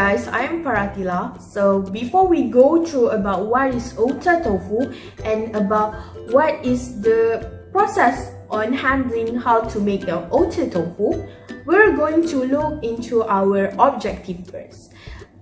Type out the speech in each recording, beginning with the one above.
guys, I am Paratila. So before we go through about what is Ota Tofu and about what is the process on handling how to make the Ota Tofu, we're going to look into our objective first.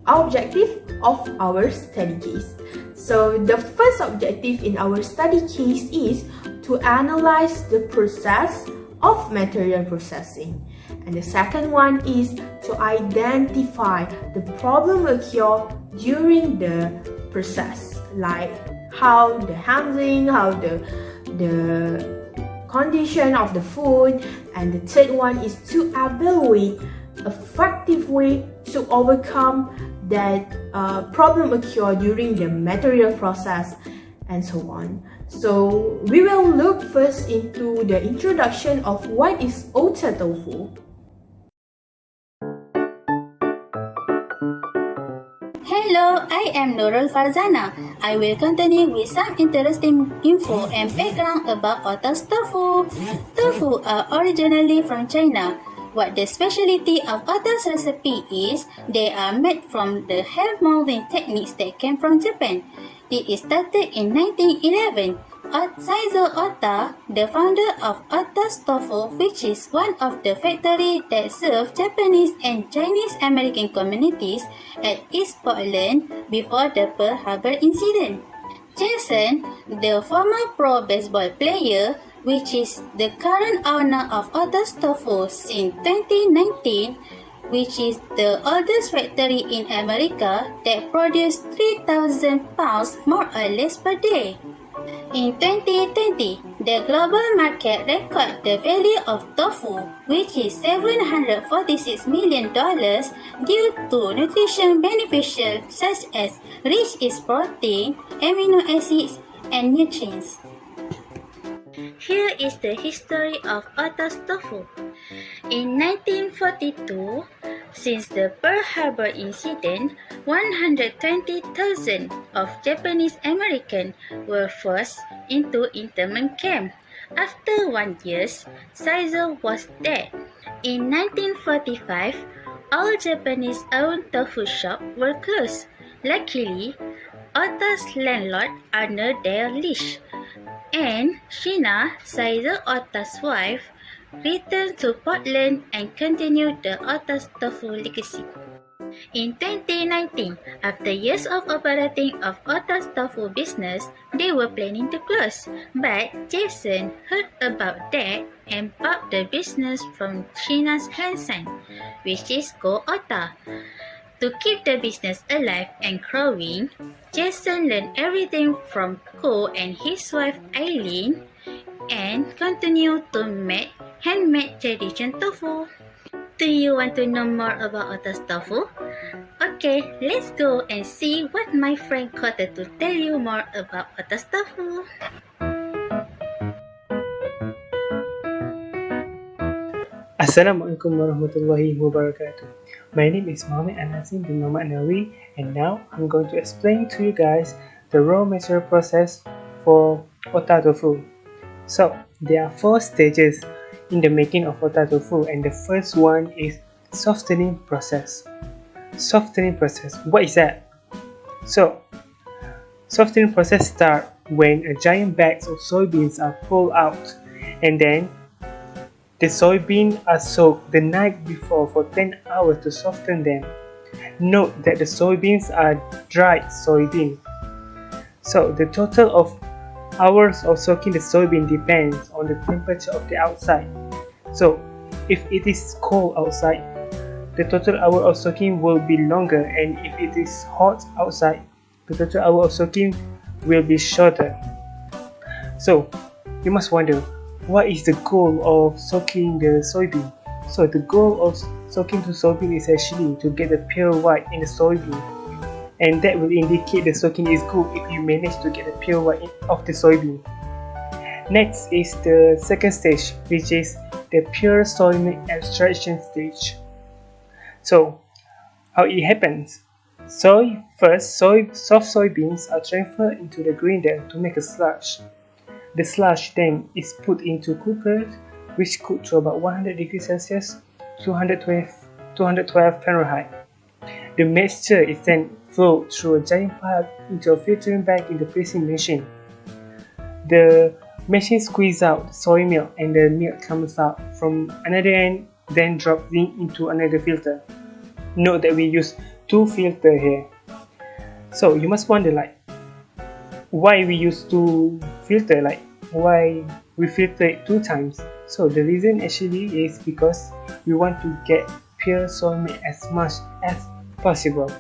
Objective of our study case. So the first objective in our study case is to analyze the process of material processing. And the second one is to identify the problem occur during the process, like how the handling, how the condition of the food. And the third one is to evaluate effective way to overcome that problem occur during the material process, and so on. So we will look first into the introduction of what is Ota Tofu. Hello, I am Nurul Farzana. I will continue with some interesting info and background about Ota Tofu. Tofu are originally from China. What the specialty of Ota's recipe is, they are made from the hand molding techniques that came from Japan. It started in 1911. Saizo Ota, the founder of Ota Tofu, which is one of the factories that serve Japanese and Chinese American communities at East Portland before the Pearl Harbor incident. Jason, the former pro baseball player, which is the current owner of Ota Tofu since 2019, which is the oldest factory in America that produces 3,000 pounds more or less per day. In 2020, the global market recorded the value of tofu, which is $746 million due to nutrition benefits such as rich in protein, amino acids, and nutrients. Here is the history of Ota Tofu. In 1942, since the Pearl Harbor incident, 120,000 of Japanese Americans were forced into internment camp. After 1 year, Saizo was dead. In 1945, all Japanese-owned tofu shops were closed. Luckily, Ota's landlord honored their leash, and Shina, Saizo Ota's wife, returned to Portland and continued the Ota Tofu legacy. In 2019, after years of operating of Ota Tofu business, they were planning to close. But Jason heard about that and bought the business from Shina's grandson, which is Go Ota. To keep the business alive and growing, Jason learned everything from Ko and his wife Eileen and continued to make handmade traditional tofu. Do you want to know more about Ota Tofu? Okay, let's go and see what my friend Kota to tell you more about Ota Tofu. Assalamualaikum warahmatullahi wabarakatuh. My name is Muhammad Anasim bin Muhammad Nawi, and now I'm going to explain to you guys the raw material process for Ota Tofu. So, there are 4 stages in the making of Ota Tofu, and the first one is softening process. Softening process, what is that? So, softening process starts when a giant bags of soybeans are pulled out, and then the soybeans are soaked the night before for 10 hours to soften them. Note that the soybeans are dried soybeans. So the total of hours of soaking the soybean depends on the temperature of the outside. So if it is cold outside, the total hour of soaking will be longer, and if it is hot outside, the total hour of soaking will be shorter. So you must wonder, what is the goal of soaking the soybean? So the goal of soaking the soybean is actually to get the pure white in the soybean, and that will indicate the soaking is good if you manage to get the pure white of the soybean. Next is the second stage, which is the pure soy milk extraction stage. So how it happens? Soft soybeans are transferred into the grinder to make a sludge. The sludge then is put into cookers, which cook to about 100 degrees Celsius, 212 Fahrenheit. The mixture is then flowed through a giant pipe into a filtering bag in the pressing machine. The machine squeezes out the soy milk and the milk comes out from another end, then drops into another filter. Note that we use 2 filters here. So you must wonder why we use 2 filters, why we filter it 2 times. So the reason actually is because we want to get pure soy milk as much as possible.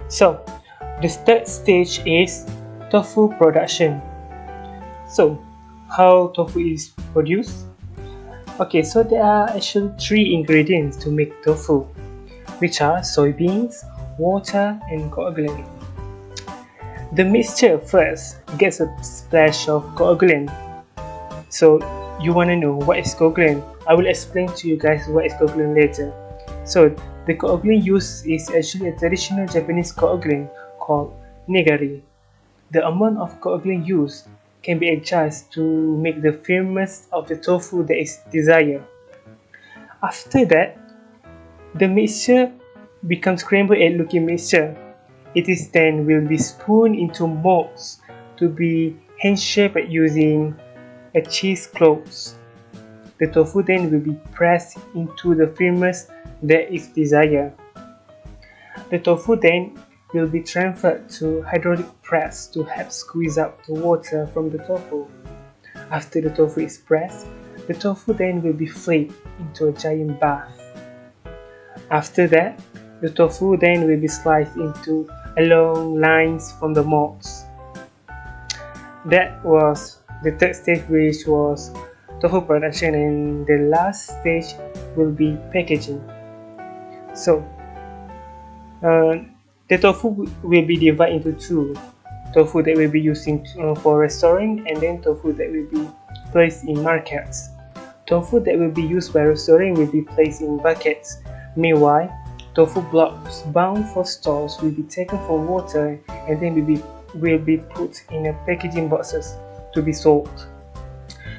So the third stage is tofu production. So how tofu is produced? Okay, so there are actually 3 ingredients to make tofu, which are soybeans, water and coagulant. The mixture first gets a splash of coagulant. So you want to know what is coagulant? I will explain to you guys what is coagulant later. So the coagulant used is actually a traditional Japanese coagulant called negari. The amount of coagulant used can be adjusted to make the firmness of the tofu that is desired. After that, the mixture becomes scrambled egg looking mixture. It is then will be spooned into molds to be hand shaped using a cheesecloth. The tofu then will be pressed into the firmness that is desired. The tofu then will be transferred to hydraulic press to help squeeze out the water from the tofu. After the tofu is pressed, the tofu then will be flayed into a giant bath. After that, the tofu then will be sliced into along lines from the molds. That was the third stage, which was tofu production, and the last stage will be packaging. So the tofu will be divided into 2. Tofu that will be using for restaurant, and then tofu that will be placed in markets. Tofu that will be used by restaurant will be placed in buckets. Meanwhile, tofu blocks bound for stores will be taken from water and then will be put in a packaging boxes to be sold.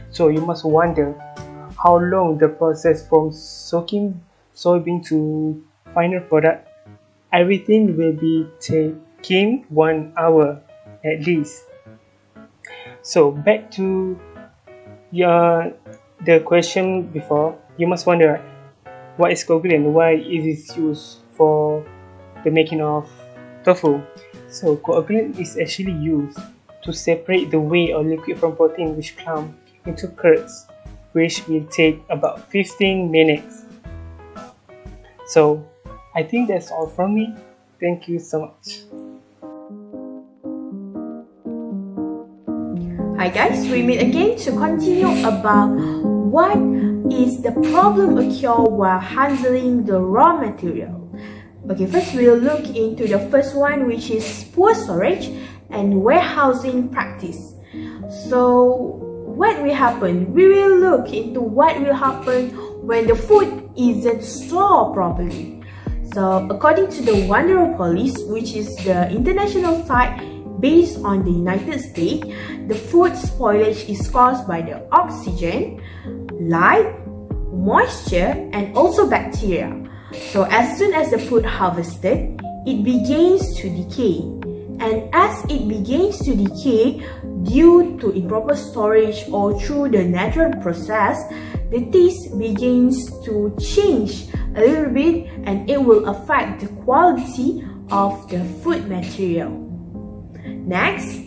So you must wonder how long the process from soaking soybean to final product. Everything will be taking 1 hour at least. So back to the question before, you must wonder what is coagulant, why it is used for the making of tofu. So coagulant is actually used to separate the whey or liquid from protein which clump into curds, which will take about 15 minutes. So I think that's all from me. Thank you so much. Hi guys, we meet again to continue about what is the problem occur while handling the raw material. Okay, first we'll look into the first one, which is poor storage and warehousing practice. So what will happen? We will look into what will happen when the food isn't stored properly. So according to the Wonder Police, which is the international site based on the United States, the food spoilage is caused by the oxygen, light, moisture, and also bacteria. So as soon as the food harvested, it begins to decay. And as it begins to decay due to improper storage or through the natural process, the taste begins to change a little bit, and it will affect the quality of the food material. Next,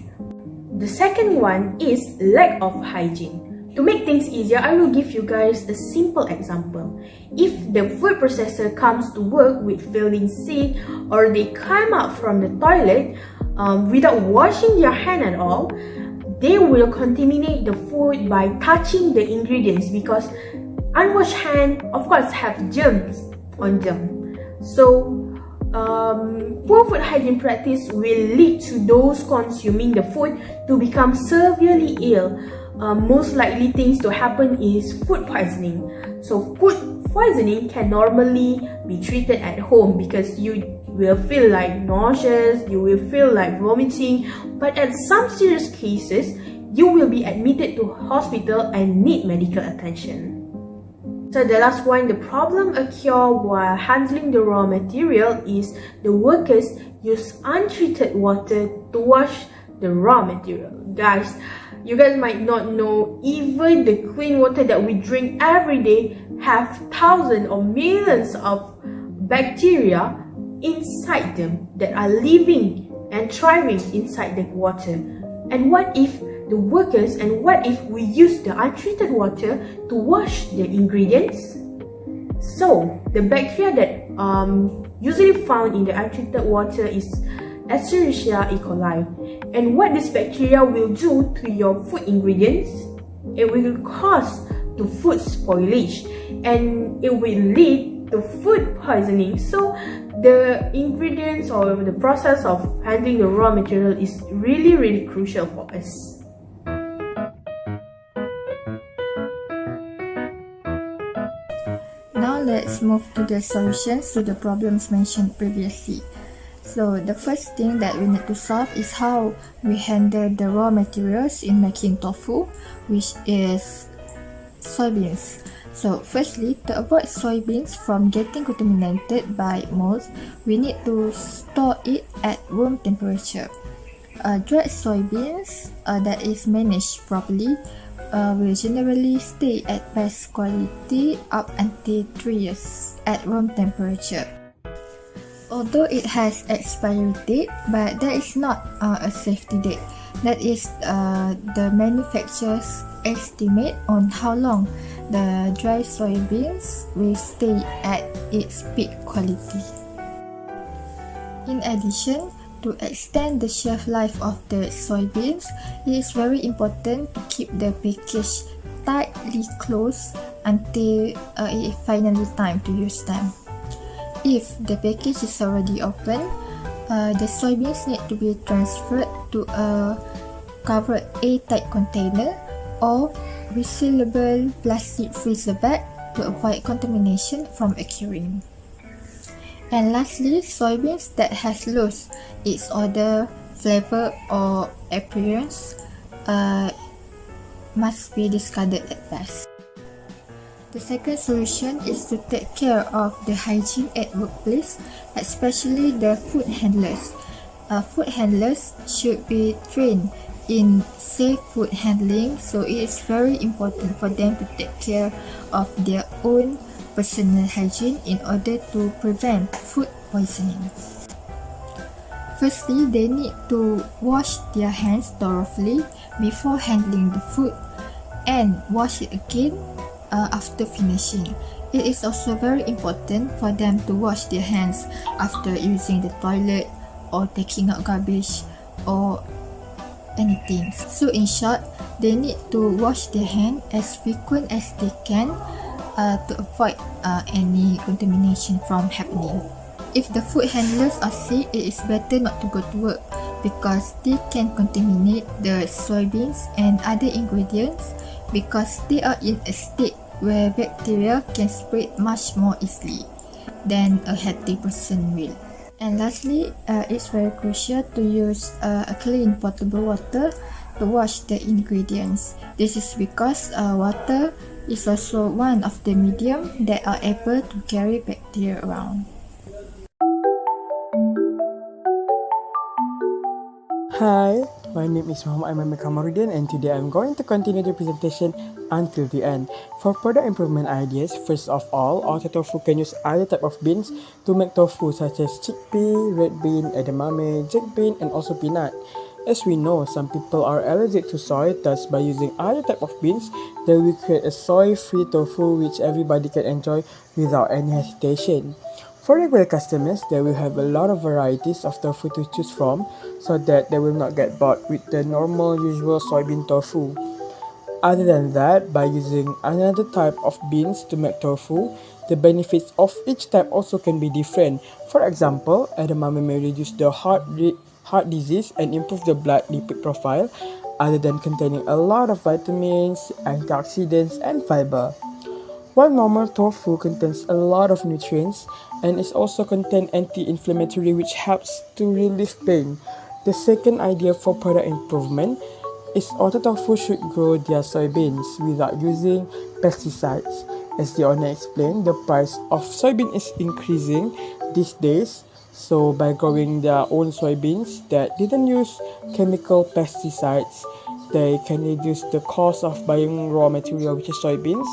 the second one is lack of hygiene. To make things easier, I will give you guys a simple example. If the food processor comes to work with feeling sick, or they come out from the toilet without washing their hand at all, they will contaminate the food by touching the ingredients, because unwashed hands of course have germs on them. So poor food hygiene practice will lead to those consuming the food to become severely ill. Most likely things to happen is food poisoning. So food poisoning can normally be treated at home because you will feel like nauseous, you will feel like vomiting, but at some serious cases, you will be admitted to hospital and need medical attention. So the last one, the problem occur while handling the raw material is the workers use untreated water to wash the raw material. Guys, you guys might not know, even the clean water that we drink every day have thousands or millions of bacteria inside them that are living and thriving inside the water. And what if the workers, and what if we use the untreated water to wash the ingredients? So the bacteria that usually found in the untreated water is Escherichia coli. And what this bacteria will do to your food ingredients, it will cause to food spoilage and it will lead to food poisoning. So the ingredients or the process of handling the raw material is really crucial for us. Now let's move to the solutions to the problems mentioned previously. So the first thing that we need to solve is how we handle the raw materials in making tofu, which is soybeans. So firstly, to avoid soybeans from getting contaminated by mold, we need to store it at room temperature. Dried soybeans that is managed properly will generally stay at best quality up until 3 years at room temperature. Although it has expiry date, but that is not a safety date. That is the manufacturer's estimate on how long the dry soybeans will stay at its peak quality. In addition, to extend the shelf life of the soybeans, it is very important to keep the package tightly closed until it is finally time to use them. If the package is already open, the soybeans need to be transferred to a covered airtight container or resealable plastic freezer bag to avoid contamination from occurring. And lastly, soybeans that has lost its odor, flavor or appearance must be discarded at best. The second solution is to take care of the hygiene at workplace, especially the food handlers. Food handlers should be trained in safe food handling, so it is very important for them to take care of their own personal hygiene in order to prevent food poisoning. Firstly, they need to wash their hands thoroughly before handling the food and wash it again after finishing. It is also very important for them to wash their hands after using the toilet or taking out garbage or anything. So in short, they need to wash their hands as frequent as they can to avoid any contamination from happening. If the food handlers are sick, it is better not to go to work because they can contaminate the soybeans and other ingredients because they are in a state where bacteria can spread much more easily than a healthy person will. And lastly, it's very crucial to use a clean potable water to wash the ingredients. This is because water is also one of the medium that are able to carry bacteria around. Hi, my name is Muhammad Kamarudin and today I'm going to continue the presentation until the end. For product improvement ideas, first of all, Ota Tofu can use other type of beans to make tofu such as chickpea, red bean, edamame, jack bean and also peanut. As we know, some people are allergic to soy, thus by using other type of beans, they will create a soy-free tofu which everybody can enjoy without any hesitation. For regular customers, they will have a lot of varieties of tofu to choose from so that they will not get bored with the normal usual soybean tofu. Other than that, by using another type of beans to make tofu, the benefits of each type also can be different. For example, edamame may reduce the heart disease and improve the blood lipid profile, other than containing a lot of vitamins, antioxidants, and fiber. While normal tofu contains a lot of nutrients and is also contain anti-inflammatory which helps to relieve pain. The second idea for product improvement is Ota Tofu should grow their soybeans without using pesticides. As the owner explained, the price of soybean is increasing these days. So by growing their own soybeans that didn't use chemical pesticides, they can reduce the cost of buying raw material, which is soybeans,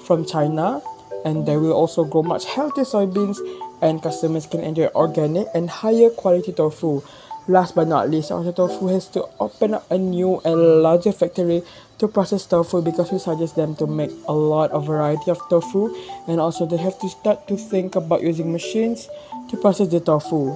from China, and they will also grow much healthier soybeans, and customers can enjoy organic and higher quality tofu. Last but not least, Ota Tofu has to open up a new and larger factory to process tofu, because we suggest them to make a lot of variety of tofu, and also they have to start to think about using machines to process the tofu.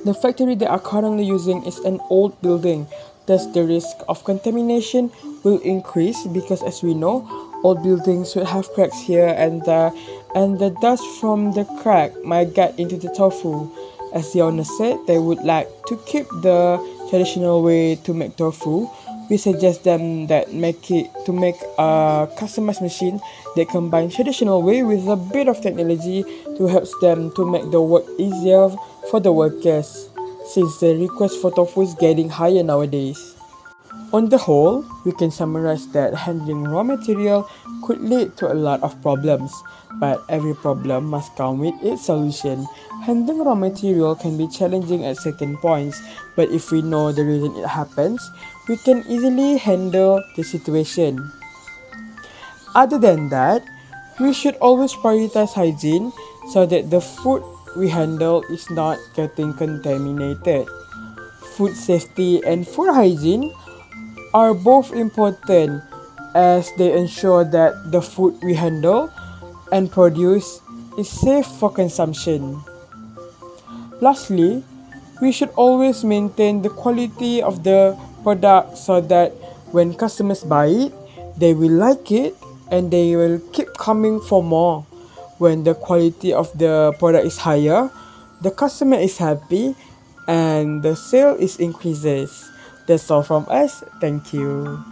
The factory they are currently using is an old building, thus the risk of contamination will increase, because as we know, old buildings will have cracks here and there, and the dust from the crack might get into the tofu. As the owner said, they would like to keep the traditional way to make tofu. We suggest them that make a customized machine that combines traditional way with a bit of technology to help them to make the work easier for the workers, since the request for tofu is getting higher nowadays. On the whole, we can summarize that handling raw material could lead to a lot of problems, but every problem must come with its solution. Handling raw material can be challenging at certain points, but if we know the reason it happens, we can easily handle the situation. Other than that, we should always prioritize hygiene so that the food we handle is not getting contaminated. Food safety and food hygiene are both important, as they ensure that the food we handle and produce is safe for consumption. Lastly, we should always maintain the quality of the product so that when customers buy it, they will like it and they will keep coming for more. When the quality of the product is higher, the customer is happy and the sale is increases. That's all from us. Thank you.